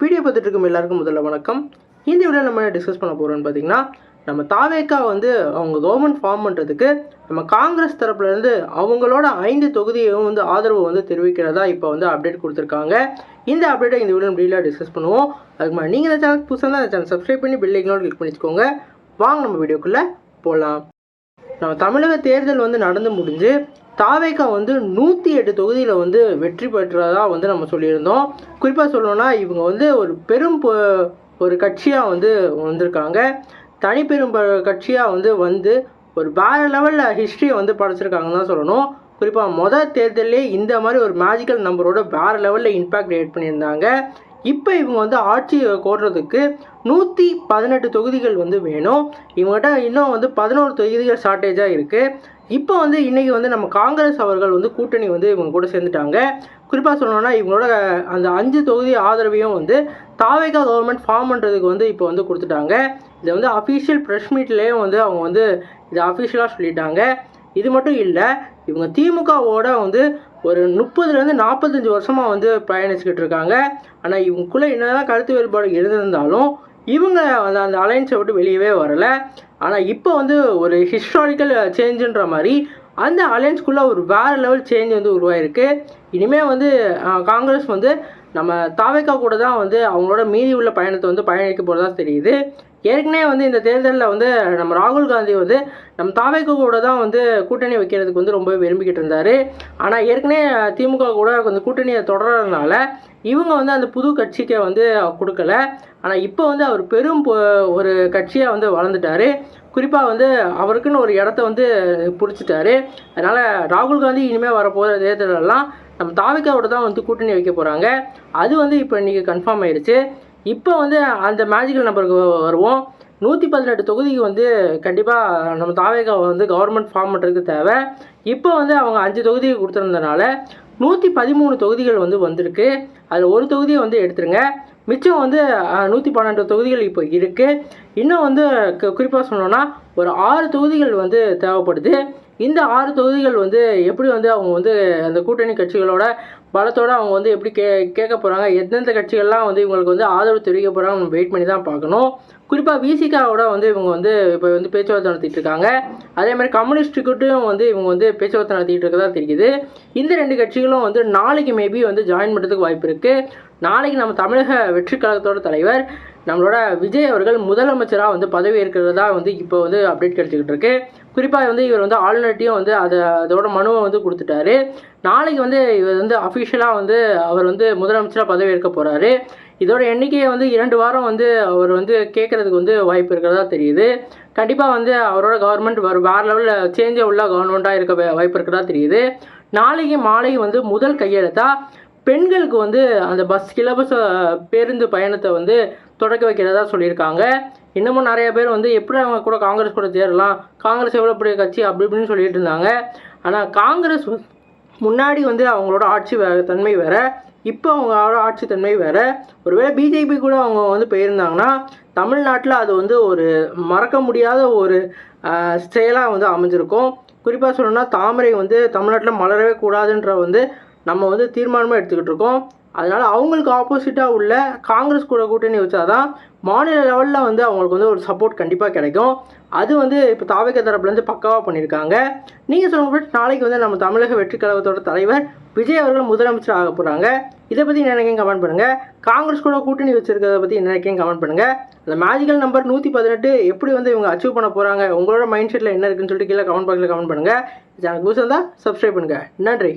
Video பார்த்துட்டு இருக்கும் எல்லாருக்கும் முதல்ல வணக்கம். இந்த வீடியோ நம்ம டிஸ்கஸ் பண்ண போகிறோம்னு பார்த்தீங்கன்னா, நம்ம தாவேக்கா வந்து அவங்க கவர்மெண்ட் ஃபார்ம் பண்ணுறதுக்கு நம்ம காங்கிரஸ் தரப்புலேருந்து அவங்களோட 5 தொகுதியும் வந்து ஆதரவு வந்து தெரிவிக்கிறதா இப்போ வந்து அப்டேட் கொடுத்துருக்காங்க. இந்த அப்டேட்டை இந்த வீடியோ டீலாக டிஸ்கஸ் பண்ணுவோம். அதுக்கு மாதிரி நீங்கள் இந்த சேனல் புதுசாக தான் அந்த சேனல் சப்ஸ்கிரைப் பண்ணி பெல் ஐக்கனோட கிளிக் பண்ணிச்சுக்கோங்க. வாங்க நம்ம வீடியோக்குள்ளே போகலாம். நம்ம தமிழக தேர்தல் வந்து நடந்து முடிஞ்சு தாவேக்கா வந்து 108 தொகுதியில் வந்து வெற்றி பெற்றதாக வந்து நம்ம சொல்லியிருந்தோம். குறிப்பாக சொல்லணும்னா இவங்க வந்து ஒரு பெரும் ஒரு கட்சியாக வந்து வந்திருக்காங்க. தனிப்பெரும் கட்சியாக வந்து ஒரு வேறு லெவலில் ஹிஸ்ட்ரியை வந்து படைச்சிருக்காங்கன்னு தான் சொல்லணும். குறிப்பாக மொதல் தேர்தலே இந்த மாதிரி ஒரு மேஜிக்கல் நம்பரோட வேறு லெவலில் இம்பேக்ட் கிரியேட் பண்ணியிருந்தாங்க. இப்போ இவங்க வந்து ஆட்சி கோர்றதுக்கு 118 தொகுதிகள் வந்து வேணும். இவங்ககிட்ட இன்னும் வந்து 11 தொகுதிகள் ஷார்ட்டேஜாக இருக்குது. இப்போ வந்து இன்றைக்கி வந்து நம்ம காங்கிரஸ் அவர்கள் வந்து கூட்டணி வந்து இவங்க கூட சேர்ந்துட்டாங்க. குறிப்பாக சொல்லணும்னா இவங்களோட அந்த 5 தொகுதி ஆதரவையும் வந்து தாவேக்கா கவர்மெண்ட் ஃபார்ம் பண்ணுறதுக்கு வந்து இப்போ வந்து கொடுத்துட்டாங்க. இதை வந்து அஃபீஷியல் ப்ரெஸ் மீட்லேயும் வந்து அவங்க வந்து இதை அஃபீஷியலாக சொல்லிட்டாங்க. இது மட்டும் இல்லை, இவங்க திமுகவோட வந்து ஒரு 30லேருந்து 45 வருஷமாக வந்து பயணிச்சுக்கிட்டு இருக்காங்க. ஆனால் இவங்களுக்குள்ளே என்னதான் கருத்து வேறுபாடு இருந்திருந்தாலும் இவங்க அந்த அலைன்ஸை விட்டு வெளியவே வரலை. ஆனால் இப்போ வந்து ஒரு ஹிஸ்டாரிக்கல் சேஞ்சுன்ற மாதிரி அந்த அலையன்ஸ்குள்ளே ஒரு வேறு லெவல் சேஞ்ச் வந்து உருவாயிருக்கு. இனிமேல் வந்து காங்கிரஸ் வந்து நம்ம தாவேக்கா கூட தான் வந்து அவங்களோட மீதி உள்ள பயணத்தை வந்து பயணிக்க போகிறதா தெரியுது. ஏற்கனவே வந்து இந்த தேர்தலில் வந்து நம்ம ராகுல் காந்தி வந்து நம்ம தாவேக்கா கூட தான் வந்து கூட்டணி வைக்கிறதுக்கு வந்து ரொம்ப விரும்பிக்கிட்டு இருந்தார். ஆனால் ஏற்கனவே திமுக கூட அந்த கூட்டணியை தொடர்றதுனால இவங்க வந்து அந்த புது கட்சிக்கு வந்து கொடுக்கல. ஆனால் இப்போ வந்து அவர் பெரும் ஒரு கட்சியாக வந்து வளர்ந்துட்டார். குறிப்பாக வந்து அவருக்குன்னு ஒரு இடத்த வந்து பிடிச்சிட்டாரு. அதனால் ராகுல் காந்தி இனிமேல் வரப்போகிற தேர்தலெல்லாம் நம்ம தாவேக்காவோட தான் வந்து கூட்டணி வைக்க போகிறாங்க. அது வந்து இப்போ இன்றைக்கி கன்ஃபார்ம் ஆயிடுச்சு. இப்போ வந்து அந்த மேஜிக்கல் நம்பருக்கு வருவோம். 118 தொகுதிக்கு வந்து கண்டிப்பாக நம்ம தாவேக்காவை வந்து கவர்மெண்ட் ஃபார்ம் பண்ணுறதுக்கு தேவை. இப்போ வந்து அவங்க 5 தொகுதிக்கு கொடுத்துருந்தனால 113 தொகுதிகள் வந்து வந்திருக்கு. அதில் ஒரு தொகுதியை வந்து எடுத்துருங்க. மிச்சம் வந்து 112 தொகுதிகள் இப்போ இருக்குது. இன்னும் வந்து குறிப்பாக சொன்னோன்னா ஒரு 6 தொகுதிகள் வந்து தேவைப்படுது. இந்த 6 தொகுதிகள் வந்து எப்படி வந்து அவங்க வந்து அந்த கூட்டணி கட்சிகளோட பலத்தோடு அவங்க வந்து எப்படி கேட்க போகிறாங்க, எந்தெந்த கட்சிகள்லாம் வந்து இவங்களுக்கு வந்து ஆதரவு தெரிவிக்க போகிறாங்க நம்ம வெயிட் பண்ணி தான் பார்க்கணும். குறிப்பாக விசிகாவோட வந்து இவங்க வந்து இப்போ வந்து பேச்சுவார்த்தை நடத்திட்டு இருக்காங்க. அதேமாதிரி கம்யூனிஸ்ட்டுக்கிட்டையும் வந்து இவங்க வந்து பேச்சுவார்த்தை நடத்திட்டு இருக்கதா தெரியுது. இந்த 2 கட்சிகளும் வந்து நாளைக்கு மேபி வந்து ஜாயின் பண்ணுறதுக்கு வாய்ப்பு இருக்குது. நாளைக்கு நம்ம தமிழக வெற்றி கழகத்தோட தலைவர் நம்மளோட விஜய் அவர்கள் முதலமைச்சராக வந்து பதவி ஏற்கிறதா வந்து இப்போ வந்து அப்டேட் கிடைச்சிக்கிட்டு இருக்கு. குறிப்பாக வந்து இவர் வந்து ஆளுநர்ட்டையும் வந்து அதோட மனுவை வந்து கொடுத்துட்டாரு. நாளைக்கு வந்து இவர் வந்து அஃபிஷியலாக வந்து அவர் வந்து முதலமைச்சராக பதவி ஏற்க போகிறாரு. இதோட எண்ணிக்கையை வந்து 2 வாரம் வந்து அவர் வந்து கேட்குறதுக்கு வந்து வாய்ப்பு இருக்கிறதா தெரியுது. கண்டிப்பாக வந்து அவரோட கவர்மெண்ட் வேறு லெவலில் சேஞ்ச உள்ள கவர்மெண்ட்டாக இருக்க வாய்ப்பு இருக்கிறதா தெரியுது. நாளைக்கு மாலை வந்து முதல் கையெழுத்தாக பெண்களுக்கு வந்து அந்த இலவச பேருந்து பயணத்தை வந்து தொடக்க வைக்கிறதா சொல்லியிருக்காங்க. இன்னமும் நிறைய பேர் வந்து எப்படி அவங்க கூட காங்கிரஸ் கூட சேரலாம், காங்கிரஸ் எவ்வளோ பெரிய கட்சி அப்படி இப்படின்னு சொல்லிட்டு இருந்தாங்க. ஆனால் காங்கிரஸ் முன்னாடி வந்து அவங்களோட ஆட்சி தன்மை வேறு, இப்போ அவங்களோட ஆட்சி தன்மை வேறு. ஒருவேளை பிஜேபி கூட அவங்க வந்து போயிருந்தாங்கன்னா தமிழ்நாட்டில் அது வந்து ஒரு மறக்க முடியாத ஒரு செயலாக வந்து அமைஞ்சிருக்கும். குறிப்பாக சொல்லணும்னா தாமரை வந்து தமிழ்நாட்டில் மலரவே கூடாதுன்ற வந்து நம்ம வந்து தீர்மானமாக எடுத்துக்கிட்டு இருக்கோம். அதனால் அவங்களுக்கு ஆப்போசிட்டாக உள்ள காங்கிரஸ் கூட கூட்டணி வச்சாதான் மாநில லெவலில் வந்து அவங்களுக்கு வந்து ஒரு சப்போர்ட் கண்டிப்பாக கிடைக்கும். அது வந்து இப்போ தாவேக்கா தரப்புலேருந்து பக்காவாக பண்ணியிருக்காங்க. நீங்கள் சொல்லுங்கள், நாளைக்கு வந்து நம்ம தமிழக வெற்றி கழகத்தோட தலைவர் விஜய் அவர்கள் முதலமைச்சர் ஆக போகிறாங்க. இதை பற்றி நினைக்கிறேன் கமெண்ட் பண்ணுங்கள். காங்கிரஸ் கூட கூட்டணி வச்சுருக்கிறத பற்றி நினைக்கிறேன் கமெண்ட் பண்ணுங்கள். அந்த மேஜிக்கல் நம்பர் 118 எப்படி வந்து இவங்க அச்சீவ் பண்ண போகிறாங்க, உங்களோட மைண்ட் செட்டில் என்ன இருக்குன்னு சொல்லிட்டு கீழே கமெண்ட் பாக்ஸில் கமெண்ட் பண்ணுங்கள். சேனல் புதுசாக இருந்தால் சப்ஸ்கிரைப் பண்ணுங்கள். நன்றி.